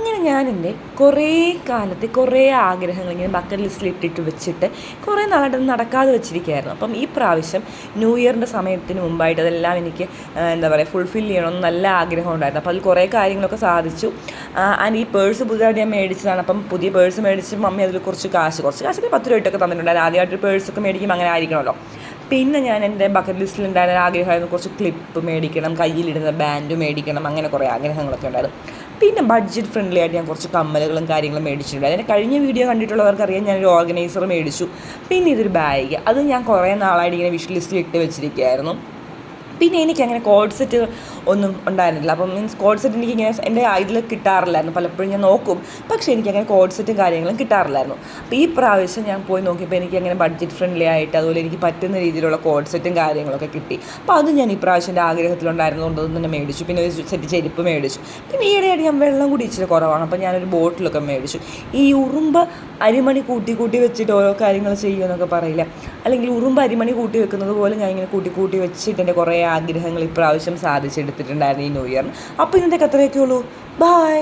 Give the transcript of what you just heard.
അങ്ങനെ ഞാൻ എൻ്റെ കുറേ കാലത്തെ കുറേ ആഗ്രഹങ്ങൾ ഇങ്ങനെ ബക്കറ്റ് ലിസ്റ്റിൽ ഇട്ടിട്ട് വെച്ചിട്ട് കുറേ നാളായിട്ട് നടക്കാതെ വെച്ചിരിക്കുകയായിരുന്നു. അപ്പം ഈ പ്രാവശ്യം ന്യൂ ഇയറിൻ്റെ സമയത്തിന് മുമ്പായിട്ട് അതെല്ലാം എനിക്ക് എന്താ പറയുക ഫുൾഫിൽ ചെയ്യണമെന്ന് നല്ല ആഗ്രഹം ഉണ്ടായിരുന്നു. അപ്പോൾ അതിൽ കുറേ കാര്യങ്ങളൊക്കെ സാധിച്ചു. ആൻഡ് ഈ പേഴ്സ് പുതുതായിട്ട് ഞാൻ മേടിച്ചതാണ്. അപ്പം പുതിയ പേഴ്സ് മേടിച്ച് മമ്മി അതിൽ കുറച്ച് കാശൊക്കെ 10 രൂപയൊക്കെ തന്നിട്ടുണ്ടായിരുന്നു. ആദ്യമായിട്ടൊരു പേഴ്സൊക്കെ മേടിക്കുമ്പോൾ അങ്ങനെ ആയിരിക്കണമല്ലോ. പിന്നെ ഞാൻ എൻ്റെ ബക്കറ്റ് ലിസ്റ്റിലുണ്ടായിരുന്ന ആഗ്രഹമായിരുന്നു കുറച്ച് ക്ലിപ്പ് മേടിക്കണം, കയ്യിലിടുന്ന ബാൻഡ് മേടിക്കണം, അങ്ങനെ കുറേ ആഗ്രഹങ്ങളൊക്കെ ഉണ്ടായിരുന്നു. പിന്നെ ബഡ്ജറ്റ് ഫ്രണ്ട്ലി ആയിട്ട് ഞാൻ കുറച്ച് കമ്മലുകളും കാര്യങ്ങളും മേടിച്ചിട്ടുണ്ട്. അതിൻ്റെ കഴിഞ്ഞ വീഡിയോ കണ്ടിട്ടുള്ളവർക്കറിയാം ഞാനൊരു ഓർഗനൈസർ മേടിച്ചു. പിന്നെ ഇതൊരു ബാഗ്, അത് ഞാൻ കുറേ നാളായിട്ട് ഇങ്ങനെ വിഷ് ലിസ്റ്റിൽ ഇട്ട് വെച്ചിരിക്കുകയായിരുന്നു. പിന്നെ എനിക്കങ്ങനെ കോഡ് സെറ്റ് ഒന്നും ഉണ്ടായിരുന്നില്ല. അപ്പം മീൻസ് കോഡ് സെറ്റ് എനിക്കിങ്ങനെ എൻ്റെ ഇതിൽ കിട്ടാറില്ലായിരുന്നു. പലപ്പോഴും ഞാൻ നോക്കും, പക്ഷേ എനിക്കങ്ങനെ കോഡ് സെറ്റും കാര്യങ്ങളും കിട്ടാറില്ലായിരുന്നു. അപ്പോൾ ഈ പ്രാവശ്യം ഞാൻ പോയി നോക്കിയപ്പോൾ എനിക്കങ്ങനെ ബഡ്ജറ്റ് ഫ്രണ്ട്ലി ആയിട്ട് അതുപോലെ എനിക്ക് പറ്റുന്ന രീതിയിലുള്ള കോഡ് സെറ്റും കാര്യങ്ങളൊക്കെ കിട്ടി. അപ്പോൾ അത് ഞാൻ ഈ പ്രാവശ്യം എൻ്റെ ആഗ്രഹത്തിലുണ്ടായിരുന്നതുകൊണ്ട് അതൊന്നും തന്നെ മേടിച്ചു. പിന്നെ ഒരു സെറ്റ് ചെരുപ്പ് മേടിച്ചു. പിന്നെ ഈയിടെയായിട്ട് ഞാൻ വെള്ളം കൂടി ഇച്ചിരി കുറവാണ്. അപ്പോൾ ഞാനൊരു ബോട്ടിലൊക്കെ മേടിച്ചു. ഈ ഉറുമ്പ് അരിമണി കൂട്ടി വെച്ചിട്ട് ഓരോ കാര്യങ്ങൾ ചെയ്യുമെന്നൊക്കെ പറയില്ല, അല്ലെങ്കിൽ ഉറുമ്പ് അരിമണി കൂട്ടി വെക്കുന്നത് പോലെ ഞാൻ ഇങ്ങനെ കൂട്ടി വെച്ചിട്ട് എൻ്റെ കുറേ ആഗ്രഹങ്ങൾ ഇപ്രാവശ്യം സാധിച്ചെടുത്തിട്ടുണ്ടായിരുന്നു ഈ ന്യൂ ഇയറിന്. അപ്പോൾ ഇന്നത്തെ അത്രയൊക്കെ ഉള്ളൂ. ബൈ.